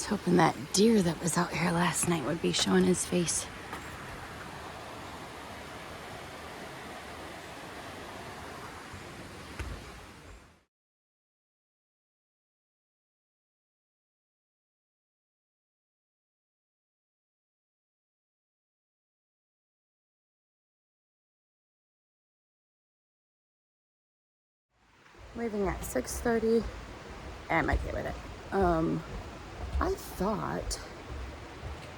was hoping that deer that was out here last night would be showing his face. Leaving at 6:30. I'm okay with it. I thought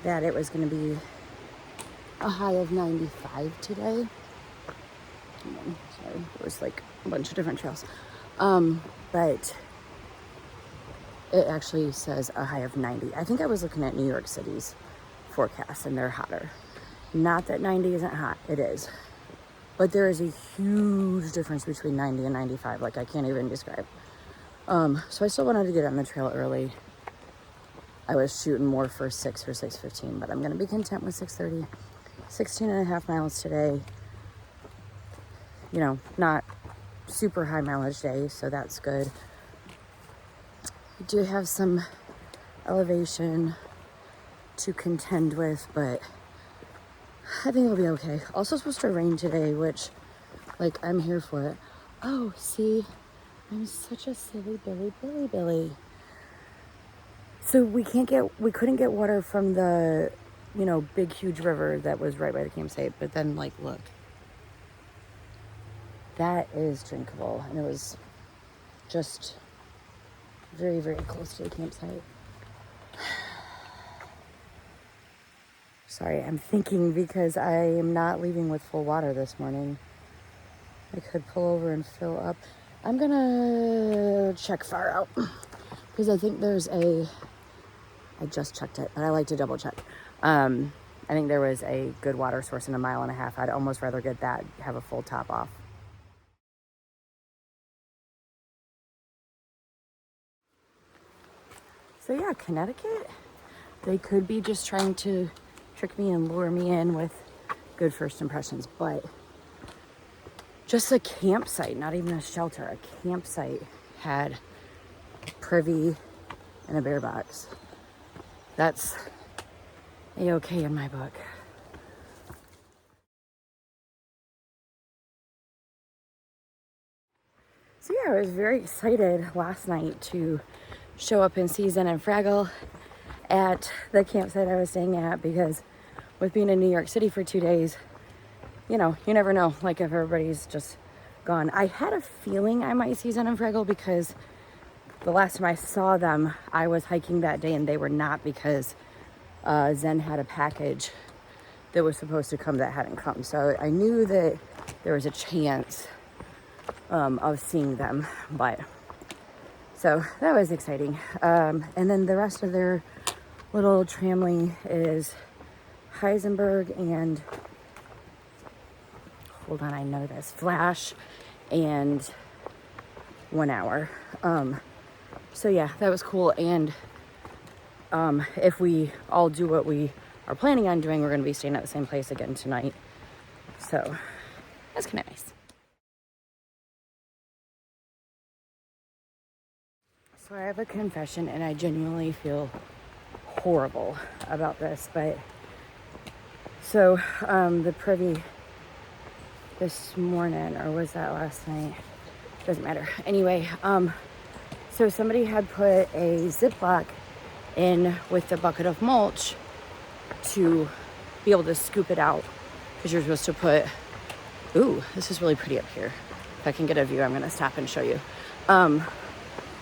that it was going to be a high of 95 today. Sorry, there was like a bunch of different trails. But it actually says a high of 90. I think I was looking at New York City's forecast and they're hotter. Not that 90 isn't hot, it is. But there is a huge difference between 90 and 95, like I can't even describe. So I still wanted to get on the trail early. I was shooting more for 6 or 6:15, but I'm gonna be content with 6:30. 16 and a half miles today. You know, not super high mileage day, so that's good. We do have some elevation to contend with, but I think it'll be okay. Also supposed to rain today, which, like, I'm here for it. Oh, see, I'm such a silly Billy. So we couldn't get water from the, you know, big, huge river that was right by the campsite. But then, like, look, that is drinkable. And it was just very, very close to the campsite. Sorry, I'm thinking because I am not leaving with full water this morning. I could pull over and fill up. I'm gonna check far out because I think there's I just checked it, but I like to double check. I think there was a good water source in 1.5 miles. I'd almost rather get that, have a full top off. So yeah, Connecticut, they could be just trying to trick me and lure me in with good first impressions, but just a campsite, not even a shelter, a campsite had a privy and a bear box. That's a-okay in my book. So yeah, I was very excited last night to show up and see Zen and Fraggle at the campsite I was staying at, because with being in New York City for 2 days, you know, you never know, like, if everybody's just gone. I had a feeling I might see Zen and Fraggle because the last time I saw them, I was hiking that day and they were not, because Zen had a package that was supposed to come that hadn't come. So I knew that there was a chance of seeing them, but so that was exciting. And then the rest of their little tramley is Heisenberg and, hold on, I know this, Flash and 1 hour. So yeah, that was cool. And if we all do what we are planning on doing, we're going to be staying at the same place again tonight. So that's kind of nice. So I have a confession, and I genuinely feel horrible about this, but so the privy this morning, or was that last night? Doesn't matter. Anyway, so somebody had put a Ziploc in with the bucket of mulch to be able to scoop it out, because you're supposed to put, ooh, this is really pretty up here. If I can get a view, I'm going to stop and show you.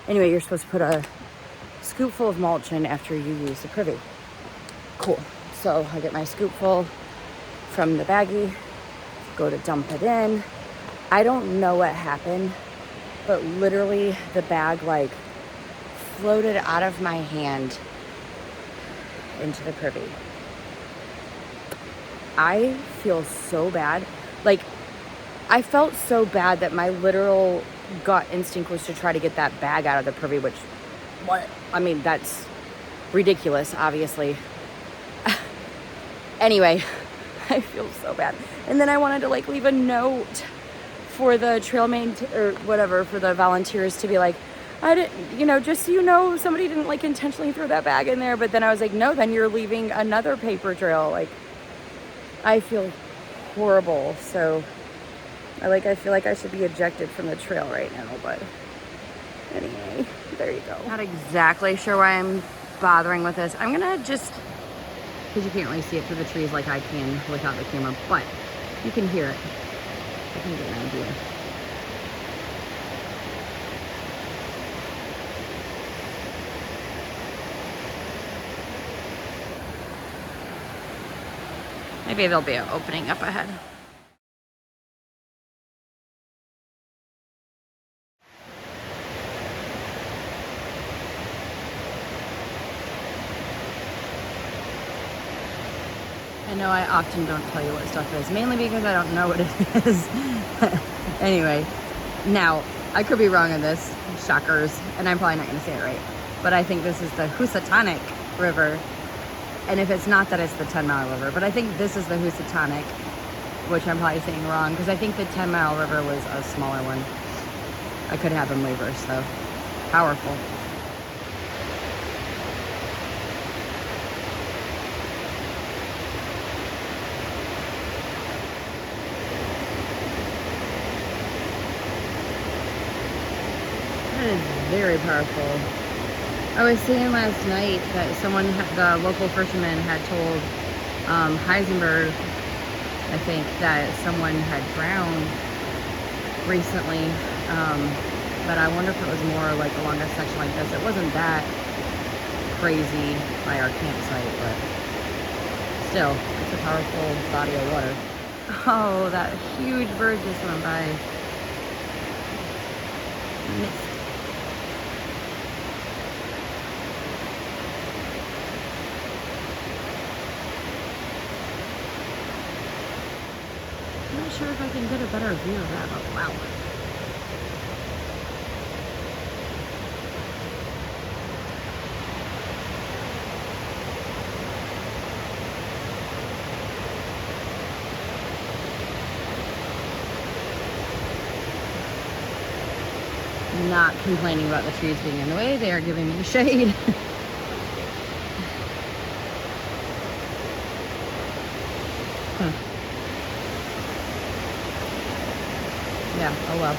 Anyway, you're supposed to put a scoopful of mulch in after you use the privy. Cool. So I get my scoopful from the baggie, go to dump it in. I don't know what happened, but literally the bag like floated out of my hand into the privy. I feel so bad. Like, I felt so bad that my literal gut instinct was to try to get that bag out of the privy, which, what? I mean, that's ridiculous, obviously. Anyway, I feel so bad. And then I wanted to like leave a note for the trail or whatever, for the volunteers to be like, I didn't, just so you know, somebody didn't like intentionally throw that bag in there. But then I was like, no, then you're leaving another paper trail. Like, I feel horrible. So I feel like I should be ejected from the trail right now. But anyway, there you go. Not exactly sure why I'm bothering with this. I'm gonna just, because you can't really see it through the trees like I can without the camera, but you can hear it. I can get an idea. Maybe there'll be an opening up ahead. I know I often don't tell you what stuff is, mainly because I don't know what it is. Anyway, now, I could be wrong on this, shockers, and I'm probably not going to say it right, but I think this is the Housatonic River, and if it's not, that it's the 10 Mile River, but I think this is the Housatonic, which I'm probably saying wrong, because I think the 10 Mile River was a smaller one. I could have them reversed, though. Powerful. That is very powerful. I was saying last night that the local fisherman had told Heisenberg, I think, that someone had drowned recently, but I wonder if it was more like along a section like this. It wasn't that crazy by our campsite, but still, it's a powerful body of water. Oh, that huge bird just went by. Missed. I'm not sure if I can get a better view of that, but wow. Not complaining about the trees being in the way. They are giving me shade. Yeah, oh well.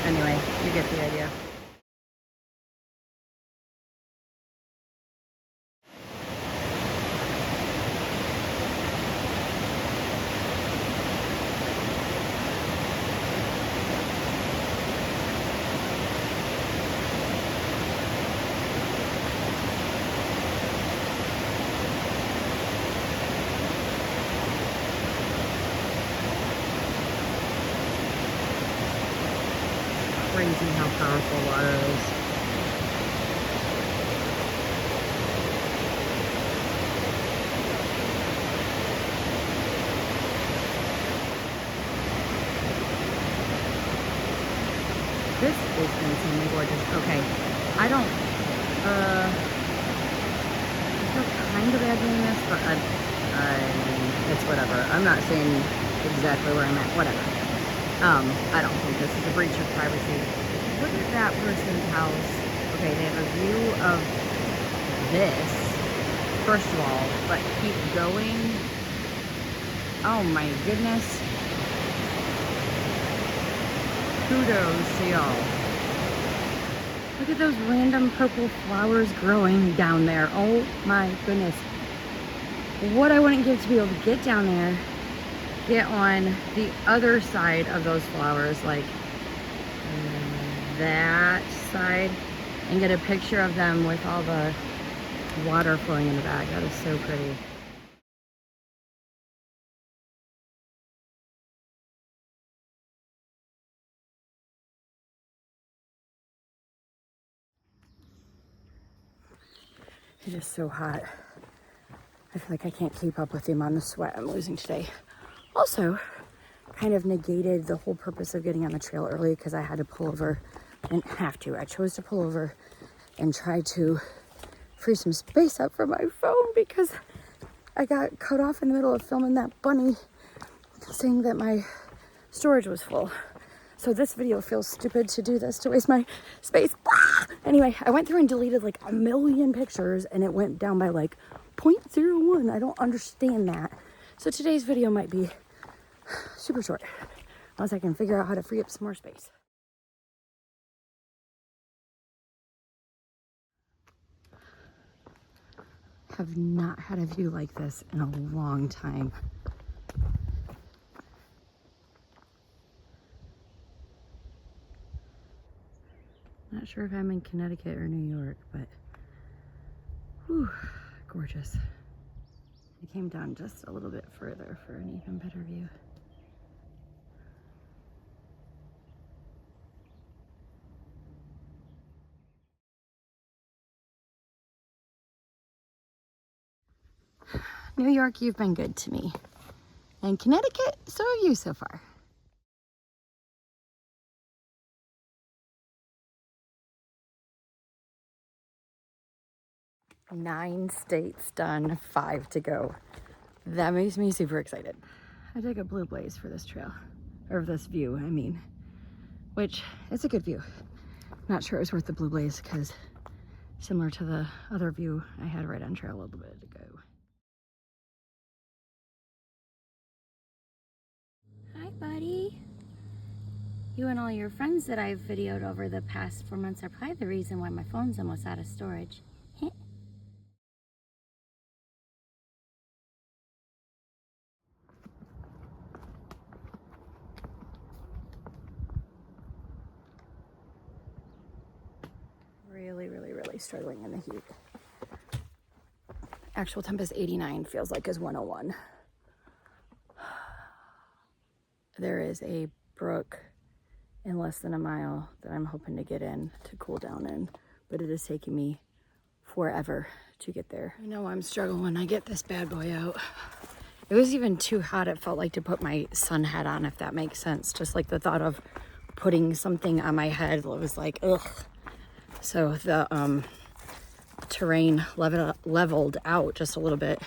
Anyway, you get the idea. Crazy how powerful water is. This is insanely gorgeous. Okay, I feel kind of bad doing this, but it's whatever. I'm not saying exactly where I'm at, whatever. I don't think this is a breach of privacy. Look at that person's house. Okay, they have a view of this, first of all, but keep going. Oh my goodness. Kudos to y'all. Look at those random purple flowers growing down there. Oh my goodness. What I wouldn't give to be able to get down there, get on the other side of those flowers, like that side, and get a picture of them with all the water flowing in the back. That is so pretty. It is so hot. I feel like I can't keep up with the amount of sweat I'm losing today. Also, kind of negated the whole purpose of getting on the trail early because I had to pull over. I didn't have to. I chose to pull over and try to free some space up for my phone because I got cut off in the middle of filming that bunny saying that my storage was full. So this video feels stupid to do this, to waste my space. Anyway, I went through and deleted like a million pictures and it went down by like 0.01. I don't understand that. So today's video might be super short, unless I can figure out how to free up some more space. Have not had a view like this in a long time. Not sure if I'm in Connecticut or New York, but whew, gorgeous. I came down just a little bit further for an even better view. New York, you've been good to me. And Connecticut, so have you so far. Nine states done, 5 to go. That makes me super excited. I took a blue blaze for this trail, or this view, I mean, which is a good view. Not sure it was worth the blue blaze because similar to the other view I had right on trail a little bit ago. Hi, buddy. You and all your friends that I've videoed over the past 4 months are probably the reason why my phone's almost out of storage. Really struggling in the heat. Actual temp is 89, feels like is 101. There is a brook in less than a mile that I'm hoping to get in to cool down in, but it is taking me forever to get there. I know I'm struggling when I get this bad boy out. It was even too hot, it felt like, to put my sun hat on, if that makes sense. Just like the thought of putting something on my head was like, ugh. So the terrain leveled out just a little bit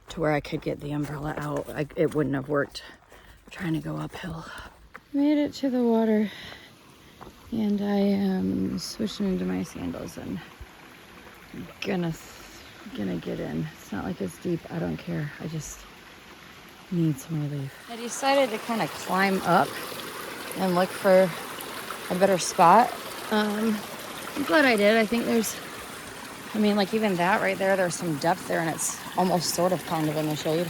to where I could get the umbrella out. It wouldn't have worked trying to go uphill. Made it to the water and I am switching into my sandals and gonna get in. It's not like it's deep, I don't care. I just need some relief. I decided to kind of climb up and look for a better spot. I'm glad I did. I think like even that right there, there's some depth there and it's almost sort of kind of in the shade.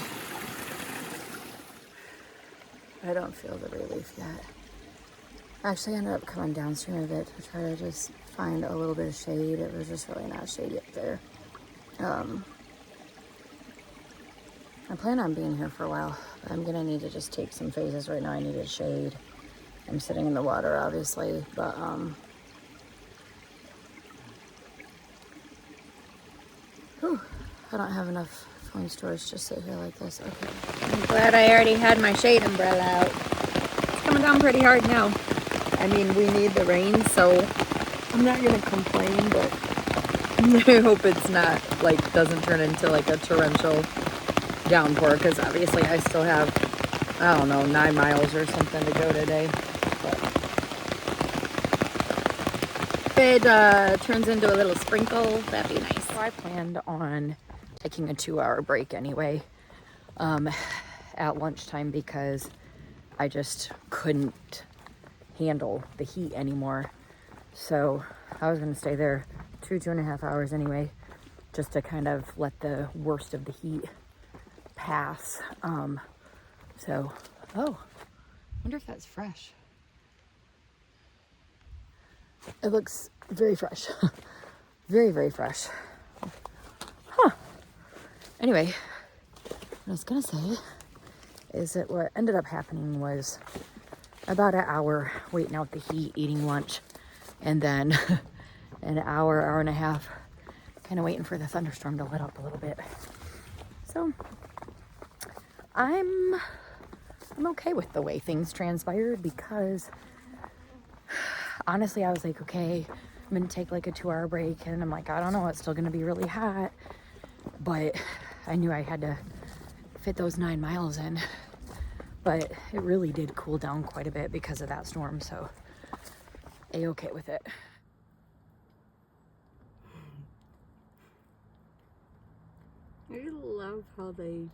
I don't feel the relief yet. Actually, I ended up coming downstream a bit to try to just find a little bit of shade. It was just really not shady up there. I plan on being here for a while, but I'm gonna need to just take some phases right now. I needed shade. I'm sitting in the water, obviously, but whew, I don't have enough phone storage to sit here like this. Okay. I'm glad I already had my shade umbrella out. It's coming down pretty hard now. I mean, we need the rain, so I'm not gonna complain, but I hope it's not, like, doesn't turn into like a torrential downpour, because obviously I still have, I don't know, 9 miles or something to go today. But if it turns into a little sprinkle, that'd be nice. So I planned on taking a 2-hour break anyway at lunchtime because I just couldn't handle the heat anymore. So I was gonna stay there 2.5 hours anyway, just to kind of let the worst of the heat pass. Oh, wonder if that's fresh. It looks very fresh. Very fresh. Huh. Anyway, what I was gonna say is that what ended up happening was about an hour waiting out the heat, eating lunch, and then an hour and a half kind of waiting for the thunderstorm to let up a little bit. So I'm okay with the way things transpired, because honestly I was like, okay, I'm gonna take like a 2-hour break, and I'm like, I don't know, it's still gonna be really hot, but I knew I had to fit those 9 miles in but it really did cool down quite a bit because of that storm, so A-okay with it. I love how they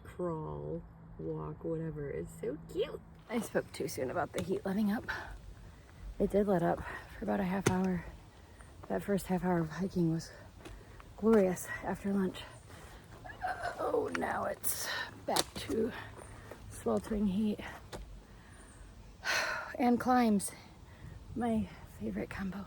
crawl, walk, whatever. It's so cute. I spoke too soon about the heat letting up. It did let up for about a half hour. That first half hour of hiking was glorious after lunch. Oh, now it's back to sweltering heat. And climbs, my favorite combo.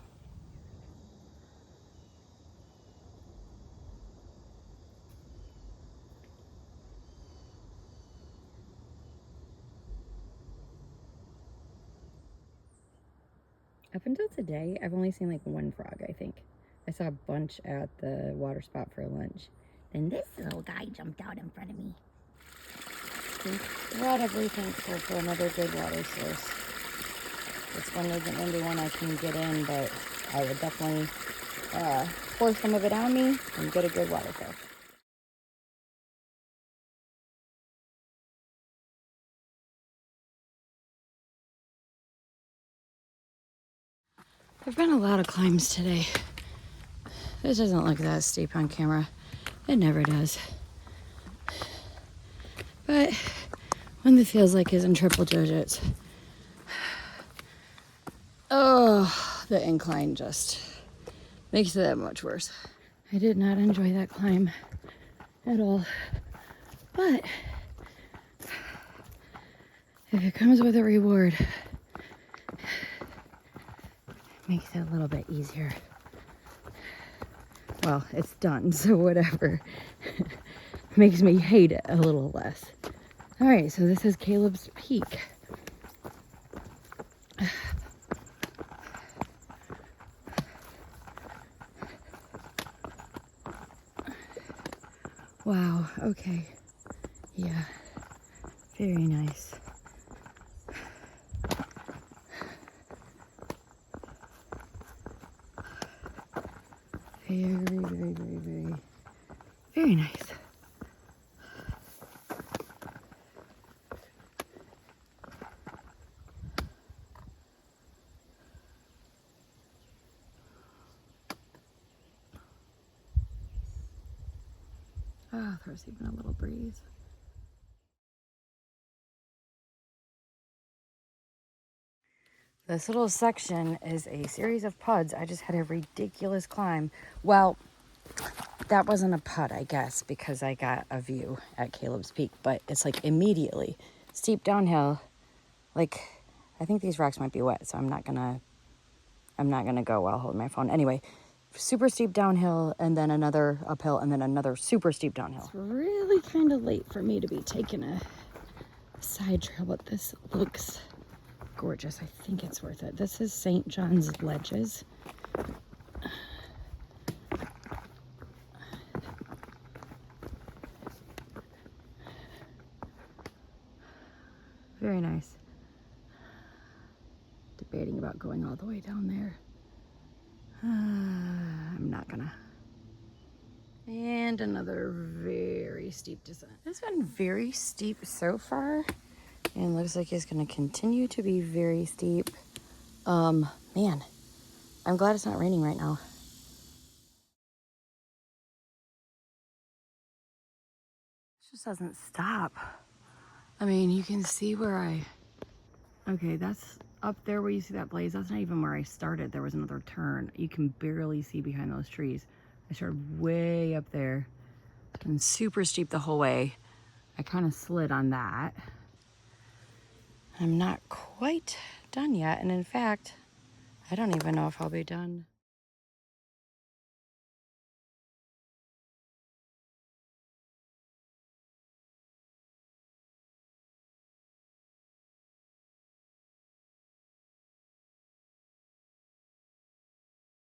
Up until today, I've only seen like one frog, I think. I saw a bunch at the water spot for lunch. And this little guy jumped out in front of me. Incredibly thankful for another good water source. This one isn't going to be one I can get in, but I would definitely pour some of it on me and get a good water fill. There've been a lot of climbs today. This doesn't look that steep on camera. It never does. But when the feels like is in triple digits, oh, the incline just makes it that much worse. I did not enjoy that climb at all. But if it comes with a reward, it makes it a little bit easier. Well, it's done, so whatever. Makes me hate it a little less. All right, so this is Caleb's Peak. Wow, okay. Yeah, very nice. Very nice. Oh, there's even a little breeze. This little section is a series of puds. I just had a ridiculous climb. Well, that wasn't a pud, I guess, because I got a view at Caleb's Peak, but it's like immediately steep downhill. Like, I think these rocks might be wet, so I'm not gonna go while holding my phone. Anyway, super steep downhill and then another uphill and then another super steep downhill. It's really kind of late for me to be taking a side trail, but this looks gorgeous. I think it's worth it. This is St. John's Ledges. Very nice. Debating about going all the way down there. I'm not gonna. And another very steep descent. It's been very steep so far, and looks like it's gonna continue to be very steep. Man, I'm glad it's not raining right now. It just doesn't stop. I mean, you can see where okay, that's up there where you see that blaze. That's not even where I started. There was another turn. You can barely see behind those trees. I started way up there. It's been super steep the whole way. I kind of slid on that. I'm not quite done yet. And in fact, I don't even know if I'll be done